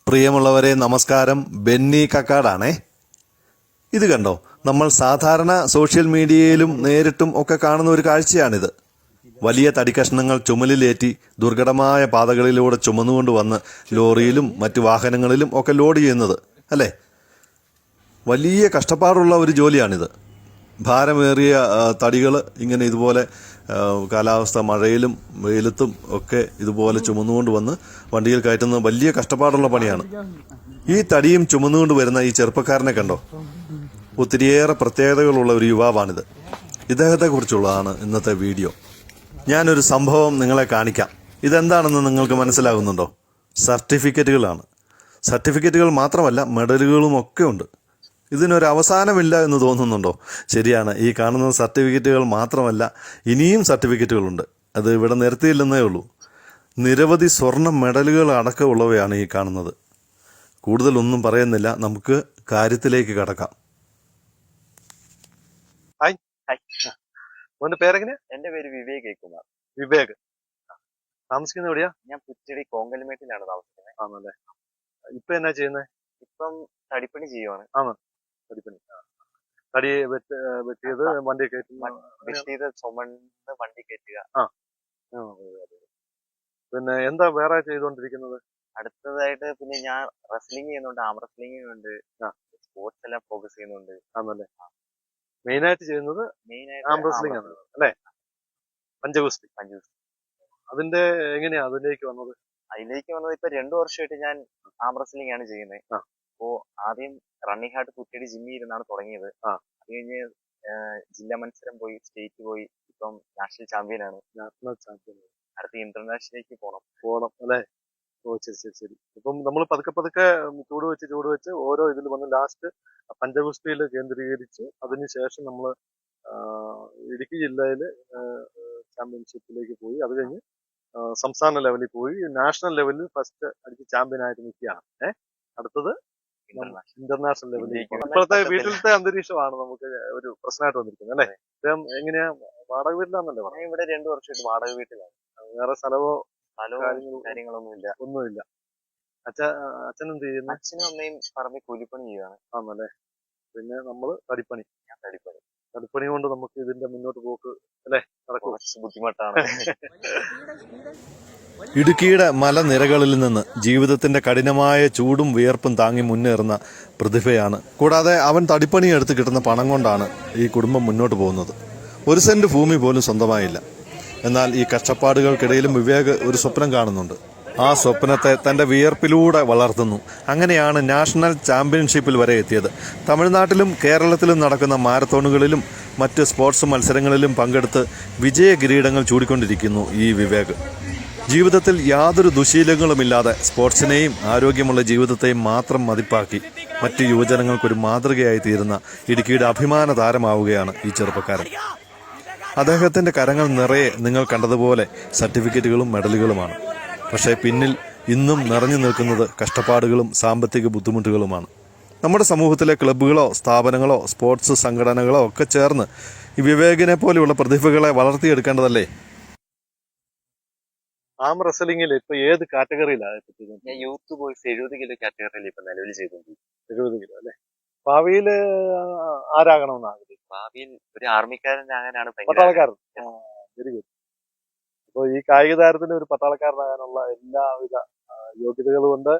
പ്രിയമുള്ളവരെ നമസ്കാരം. ബെന്നി കക്കാടാണേ. ഇത് കണ്ടോ, നമ്മൾ സാധാരണ സോഷ്യൽ മീഡിയയിലും നേരിട്ടും ഒക്കെ കാണുന്ന ഒരു കാഴ്ചയാണിത്. വലിയ തടിക്കഷ്ണങ്ങൾ ചുമലിലേറ്റി ദുർഘടമായ പാതകളിലൂടെ ചുമന്നുകൊണ്ട് വന്ന് ലോറിയിലും മറ്റു വാഹനങ്ങളിലും ഒക്കെ ലോഡ് ചെയ്യുന്നത് അല്ലേ. വലിയ കഷ്ടപ്പാടുള്ള ഒരു ജോലിയാണിത്. ഭാരമേറിയ തടികൾ ഇങ്ങനെ ഇതുപോലെ കാലാവസ്ഥ മഴയിലും വെയിലത്തും ഒക്കെ ഇതുപോലെ ചുമന്നുകൊണ്ട് വന്ന് വണ്ടിയിൽ കയറ്റുന്നത് വലിയ കഷ്ടപ്പാടുള്ള പണിയാണ്. ഈ തടിയും ചുമന്നുകൊണ്ട് വരുന്ന ഈ ചെറുപ്പക്കാരനെ കണ്ടോ, ഒത്തിരിയേറെ പ്രത്യേകതകളുള്ള ഒരു യുവാവാണിത്. ഇദ്ദേഹത്തെക്കുറിച്ചുള്ളതാണ് ഇന്നത്തെ വീഡിയോ. ഞാനൊരു സംഭവം നിങ്ങളെ കാണിക്കാം. ഇതെന്താണെന്ന് നിങ്ങൾക്ക് മനസ്സിലാകുന്നുണ്ടോ? സർട്ടിഫിക്കറ്റുകളാണ്. സർട്ടിഫിക്കറ്റുകൾ മാത്രമല്ല, മെഡലുകളും ഒക്കെ ഉണ്ട്. ഇതിനൊരു അവസാനമില്ല എന്ന് തോന്നുന്നുണ്ടോ? ശരിയാണ്, ഈ കാണുന്ന സർട്ടിഫിക്കറ്റുകൾ മാത്രമല്ല, ഇനിയും സർട്ടിഫിക്കറ്റുകളുണ്ട്. അത് ഇവിടെ നിർത്തിയില്ലെന്നേ ഉള്ളൂ. നിരവധി സ്വർണ്ണ മെഡലുകൾ അടക്കമുള്ളവയാണ് ഈ കാണുന്നത്. കൂടുതലൊന്നും പറയുന്നില്ല, നമുക്ക് കാര്യത്തിലേക്ക് കടക്കാം. പേരെങ്ങനെയാ? എന്റെ പേര് വിവേക് കുമാർ. വിവേക്. താമസിക്കുന്ന എവിടെയാ? ഞാൻ പുറ്റടി കോങ്കൽമേട്ടിലാണ് താമസിക്കുന്നത്. ആണല്ലേ. ഇപ്പൊ എന്നാ ചെയ്യുന്നത്? ഇപ്പം തടിപ്പണി ചെയ്യുവാണ്. ആണോ? തടിപ്പണി. തടി വെട്ടിയത് വണ്ടി കയറ്റുന്ന, വെട്ടിയത് ചുമന്ന് വണ്ടി കയറ്റുക. പിന്നെ എന്താ വേറെ ചെയ്തുകൊണ്ടിരിക്കുന്നത്? അടുത്തതായിട്ട് പിന്നെ ഞാൻ റെസ്ലിംഗ് ചെയ്യുന്നുണ്ട്, ആം റെസ്ലിംഗ് ഉണ്ട്, സ്പോർട്സ് എല്ലാം ഫോക്കസ് ചെയ്യുന്നുണ്ട്. ആണല്ലേ. മെയിനായിട്ട് ചെയ്യുന്നത് ആം റെസ്ലിംഗ് ആണ് അല്ലേ? പഞ്ചഗുസ്തി. അതിന്റെ എങ്ങനെയാ അതിലേക്ക് വന്നത്? അതിലേക്ക് വന്നത് ഇപ്പൊ 2 വർഷമായിട്ട് ഞാൻ ആം റെസ്ലിംഗ് ആണ് ചെയ്യുന്നത്. അപ്പോ ആദ്യം റണ്ണിങ് ഹാർട്ട് പുറ്റടി ജിമ്മിൽ ഇരുന്നാണ് തുടങ്ങിയത്. അത് കഴിഞ്ഞ് ജില്ലാ മത്സരം പോയി, സ്റ്റേറ്റ് പോയി, ഇപ്പം നാഷണൽ ചാമ്പ്യൻ ആണ്. അടുത്ത ഇന്റർനാഷണലിലേക്ക് പോണം അല്ലേ? ഓ ശരി. ഇപ്പം നമ്മൾ പതുക്കെ ചൂട് വെച്ച് ഓരോ ഇതിൽ വന്ന് ലാസ്റ്റ് പഞ്ചഗുസ്തിയിൽ കേന്ദ്രീകരിച്ച് അതിനുശേഷം നമ്മൾ ഇടുക്കി ജില്ലയില് ചാമ്പ്യൻഷിപ്പിലേക്ക് പോയി. അത് കഴിഞ്ഞ് സംസ്ഥാന ലെവലിൽ പോയി, നാഷണൽ ലെവലിൽ ഫസ്റ്റ് അടിച്ച് ചാമ്പ്യൻ ആയിട്ട് നിൽക്കുകയാണ്. അടുത്തത് ഇന്റർനാഷണൽ ലെവലിൽ. ഇപ്പോഴത്തെ വീട്ടിലത്തെ അന്തരീക്ഷമാണ് നമുക്ക് ഒരു പ്രശ്നമായിട്ട് വന്നിരിക്കുന്നത് അല്ലേ? എങ്ങനെയാ, വാടക വീട്ടിലാണെന്നല്ലേ പറഞ്ഞത്? ഇവിടെ 2 വർഷമായിട്ട് വാടക വീട്ടിലാണ്. വേറെ സ്ഥലമോ കാര്യങ്ങളൊന്നുമില്ല. അച്ഛൻ എന്ത് ചെയ്യുന്നു? അച്ഛനും അമ്മയും പറമ്പിൽ കൂലിപ്പണി ചെയ്യുകയാണ്. ആണല്ലേ. പിന്നെ നമ്മള് തടിപ്പണി തടിപ്പണി കൊണ്ട് നമുക്ക് ഇതിന്റെ മുന്നോട്ട് പോക്ക് അല്ലേ കുറച്ച് ബുദ്ധിമുട്ടാണ്. ഇടുക്കിയുടെ മലനിരകളിൽ നിന്ന് ജീവിതത്തിന്റെ കഠിനമായ ചൂടും വിയർപ്പും താങ്ങി മുന്നേറുന്ന പ്രതിഭയാണ്. കൂടാതെ അവൻ തടിപ്പണി എടുത്ത് കിട്ടുന്ന പണം കൊണ്ടാണ് ഈ കുടുംബം മുന്നോട്ട് പോകുന്നത്. 1 സെന്റ് ഭൂമി പോലും സ്വന്തമായില്ല. എന്നാൽ ഈ കഷ്ടപ്പാടുകൾക്കിടയിലും വിവേക് ഒരു സ്വപ്നം കാണുന്നുണ്ട്. ആ സ്വപ്നത്തെ തന്റെ വിയർപ്പിലൂടെ വളർത്തുന്നു. അങ്ങനെയാണ് നാഷണൽ ചാമ്പ്യൻഷിപ്പിൽ വരെ എത്തിയത്. തമിഴ്നാട്ടിലും കേരളത്തിലും നടക്കുന്ന മാരത്തോണുകളിലും മറ്റ് സ്പോർട്സ് മത്സരങ്ങളിലും പങ്കെടുത്ത് വിജയ കിരീടങ്ങൾ ചൂടിക്കൊണ്ടിരിക്കുന്നു ഈ വിവേക്. ജീവിതത്തിൽ യാതൊരു ദുശീലങ്ങളുമില്ലാതെ സ്പോർട്സിനെയും ആരോഗ്യമുള്ള ജീവിതത്തെയും മാത്രം മതിപ്പാക്കി മറ്റ് യുവജനങ്ങൾക്കൊരു മാതൃകയായി തീരുന്ന ഇടുക്കിയുടെ അഭിമാന താരമാവുകയാണ് ഈ ചെറുപ്പക്കാരൻ. അദ്ദേഹത്തിന്റെ കരങ്ങൾ നിറയെ നിങ്ങൾ കണ്ടതുപോലെ സർട്ടിഫിക്കറ്റുകളും മെഡലുകളുമാണ്. പക്ഷേ പിന്നിൽ ഇന്നും നിറഞ്ഞു നിൽക്കുന്നത് കഷ്ടപ്പാടുകളും സാമ്പത്തിക ബുദ്ധിമുട്ടുകളുമാണ്. നമ്മുടെ സമൂഹത്തിലെ ക്ലബ്ബുകളോ സ്ഥാപനങ്ങളോ സ്പോർട്സ് സംഘടനകളോ ഒക്കെ ചേർന്ന് ഈ വിവേകിനെ പോലെയുള്ള പ്രതിഭകളെ വളർത്തിയെടുക്കേണ്ടതല്ലേ? ആം റെസ്ലിംഗിൽ ഇപ്പൊ ഏത് കാറ്റഗറിയിലാണ്? ഞാൻ യൂത്ത് ബോയ്സ് 70 കിലോ കാറ്റഗറിയിൽ ഇപ്പൊ നിലവിൽ ചെയ്തുകൊണ്ടിരിക്കും. 70 കിലോ അല്ലെ? ഭാവിയിൽ ആരാകണമെന്ന് ആഗ്രഹിക്കും? ഭാവിയിൽ ഒരു ആർമിക്കാരനാകാനാണ്. പട്ടാളക്കാരൻ. Very good. അപ്പൊ ഈ കായിക താരത്തിന് ഒരു പട്ടാളക്കാരനാകാനുള്ള എല്ലാവിധ യോഗ്യതകളും ഉണ്ട്.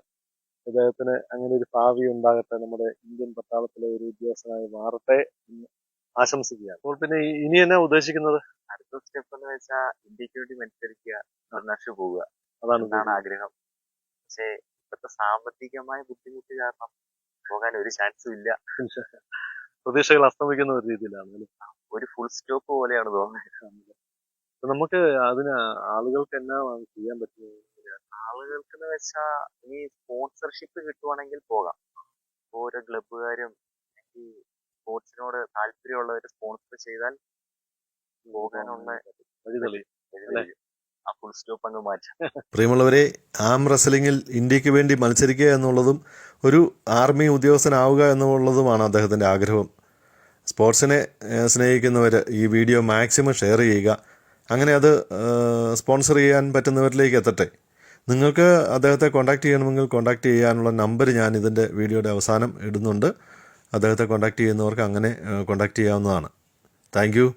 ഇദ്ദേഹത്തിന് അങ്ങനെ ഒരു ഭാവി ഉണ്ടാകട്ടെ. നമ്മുടെ ഇന്ത്യൻ പട്ടാളത്തിലെ ഒരു ഉദ്യോഗസ്ഥനായി മാറട്ടെ എന്ന് ആശംസിക്കുകയാണ്. അപ്പോൾ പിന്നെ ഇനി എന്നാ ഉദ്ദേശിക്കുന്നത്? അടുത്ത സ്റ്റെപ്പ് എന്ന് വെച്ചാൽ ഇന്ത്യക്ക് വേണ്ടി മത്സരിക്കുക, ഇന്റർനാഷണൽ പോവുക, അതാണ് ആഗ്രഹം. പക്ഷേ ഇപ്പോഴത്തെ സാമ്പത്തികമായ ബുദ്ധിമുട്ട് കാരണം പോകാൻ ഒരു ചാൻസും ഇല്ല. പ്രതീക്ഷകൾ അസ്തമിക്കുന്ന ഒരു രീതിയിലാണ്. ഒരു ഫുൾ സ്റ്റോപ്പ് പോലെയാണ് തോന്നുന്നത്. നമുക്ക് അതിന് ആളുകൾക്ക് എന്നാ ചെയ്യാൻ പറ്റുന്നത്? ആളുകൾക്ക് എന്ന് വെച്ചാൽ ഈ സ്പോൺസർഷിപ്പ് കിട്ടുവാണെങ്കിൽ പോകാം. ഓരോ ക്ലബ്ബുകാരും ഈ സ്പോർട്സിനോട് താല്പര്യമുള്ളവർ സ്പോൺസർ ചെയ്താൽ പോകാനുള്ള ആ ഫുൾ സ്റ്റോപ്പ് അങ്ങ് മാറ്റാം. പ്രിയമുള്ളവരെ, ആം റെസ്ലിംഗിൽ ഇന്ത്യക്ക് വേണ്ടി മത്സരിക്കുക എന്നുള്ളതും ഒരു ആർമി ഉദ്യോഗസ്ഥനാവുക എന്നുള്ളതുമാണ് അദ്ദേഹത്തിൻ്റെ ആഗ്രഹം. സ്പോർട്സിനെ സ്നേഹിക്കുന്നവർ ഈ വീഡിയോ മാക്സിമം ഷെയർ ചെയ്യുക. അങ്ങനെ അത് സ്പോൺസർ ചെയ്യാൻ പറ്റുന്നവരിലേക്ക് എത്തട്ടെ. നിങ്ങൾക്ക് അദ്ദേഹത്തെ കോൺടാക്ട് ചെയ്യണമെങ്കിൽ കോൺടാക്ട് ചെയ്യാനുള്ള നമ്പർ ഞാൻ ഇതിൻ്റെ വീഡിയോയുടെ അവസാനം ഇടുന്നുണ്ട്. അദ്ദേഹത്തെ കോൺടാക്ട് ചെയ്യുന്നവർക്ക് അങ്ങനെ കോൺടാക്ട് ചെയ്യാവുന്നതാണ്. Thank you.